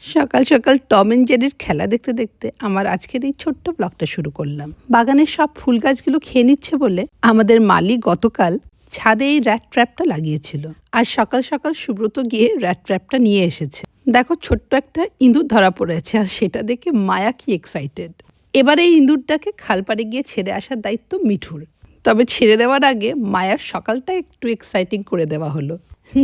সকাল সকাল Tom and জেরির খেলা দেখতে দেখতে আমার আজকের এই ছোট্ট ব্লগটা শুরু করলাম। বাগানের সব ফুল গাছগুলো খেয়ে নিচ্ছে বলে আমাদের মালি গতকাল ছাদে এই র্যাট ট্র্যাপটা লাগিয়েছিল। আজ সকাল সকাল সুব্রত গিয়ে র্যাট ট্র্যাপটা নিয়ে এসেছে। দেখো, ছোট্ট একটা ইঁদুর ধরা পড়েছে, আর সেটা দেখে মায়া কি এক্সাইটেড। এবারে এই ইঁদুরটাকে খালপাড়ে গিয়ে ছেড়ে আসার দায়িত্ব মিঠুর। তবে ছেড়ে দেওয়ার আগে মায়ার সকালটা একটু এক্সাইটিং করে দেওয়া হলো।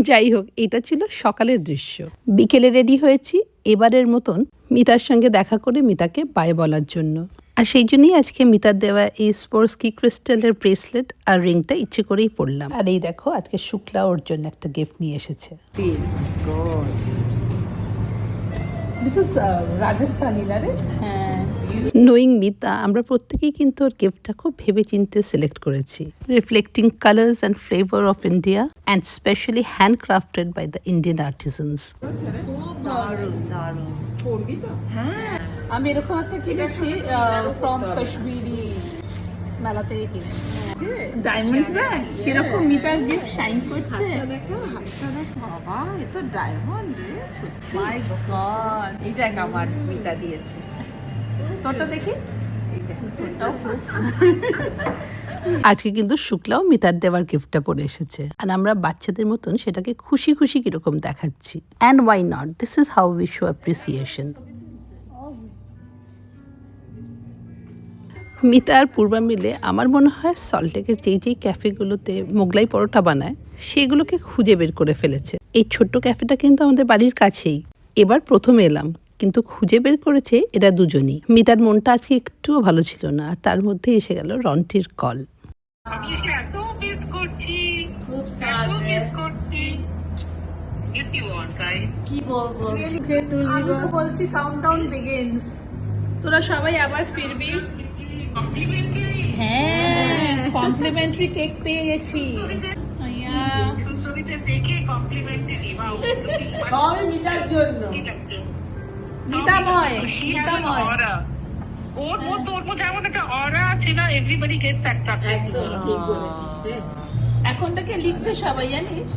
যাই হোক, এটা ছিল সকালের দৃশ্য। বিকেলে রেডি হয়েছি এবারের মতন মিতার সঙ্গে দেখা করে মিতাকে বাই বলার জন্য। আর সেই জন্যই আজকে মিতার দেওয়া এই স্পোর্টসকি ক্রিস্টালের ব্রেসলেট আর রিংটা ইচ্ছে করেই পরলাম। আর এই দেখো, আজকে শুক্লা ওর জন্য একটা গিফট নিয়ে এসেছে। রাজস্থানী না রে? হ্যাঁ। নোয়িং মিতা, আমরা প্রত্যেকেই কিন্তু ওর গিফটটা খুব ভেবে চিন্তে সিলেক্ট করেছি। Reflecting colours and flavour of India and specially handcrafted by the Indian artisans. আমি এরকম একটা কিনেছি ফ্রম কাশ্মীরি মেলা থেকে কিনেছি। ডায়মন্ডস দেখ কিরকম মিতার গিফট শাইন করছে। বাবা, এটা ডায়মন্ড রে। মাই গড, এই দেখ আমার মিতা দিয়েছে। তোরটা দেখি। আজকে কিন্তু শুক্লাও মিতার দেওয়ার গিফটটা পরে এসেছে, আর আমরা বাচ্চাদের মতন সেটাকে খুশি খুশি কিরকম দেখাচ্ছি। And why not, this is how we show appreciation. Mita আর পূর্বা মিলে আমার মনে হয় সল্টলেকের যেই ক্যাফেগুলোতে মোগলাই পরোটা বানায় সেগুলোকে খুঁজে বের করে ফেলেছে। এই ছোট্ট ক্যাফেটা কিন্তু আমাদের বাড়ির কাছেই। এবার প্রথম এলাম, কিন্তু খুঁজে বের করেছে এরা দুজনই। মিতার মনটা আজকে একটুও ভালো ছিল না, আর তার মধ্যে এসে গেল রন্টির কল। বলছি কাউন্টডাউন বিগিনস, তোরা সবাই আবার ফিরবি। হ্যাঁ, কমপ্লিমেন্টারি কেক পেয়ে গেছি। সবাই মিতার জন্য। মিতাময় মিতাময় ওর মধ্যে এমন একটা অরা আছে না, এভরিবডি গেটস অ্যাট্রাক্টেড। একদম ঠিক বলেছিস রে। এখন থেকে লিখছে সবাই, জানিস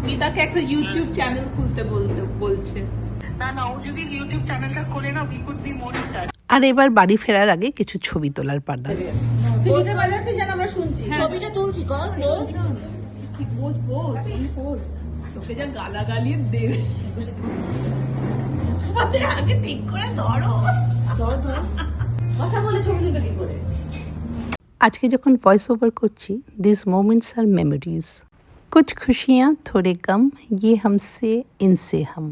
মিতাকে একটা ইউটিউব চ্যানেল খুলতে বলছে। না, ও যদি ইউটিউব চ্যানেলটা খোলে না, we could be more in touch. আর এবার বাড়ি ফেরার আগে কিছু ছবি তোলার পালা। পোজ বাজাচ্ছিস যেন আমরা শুনছি। ছবিটা তুলছি, কর পোজ। কি পোজ? পোজ তোকে যা গালাগালি দেবে। বলে আগে ঠিক করে ধরো। ধর কথা বলে ছবি তুলবে কি করে? আজকে যখন ভয়েস ওভার করছি, দিস মোমেন্টস আর মেমোরিজ। कुछ खुशियाँ थोड़े गम, ये हमसे इनसे हम।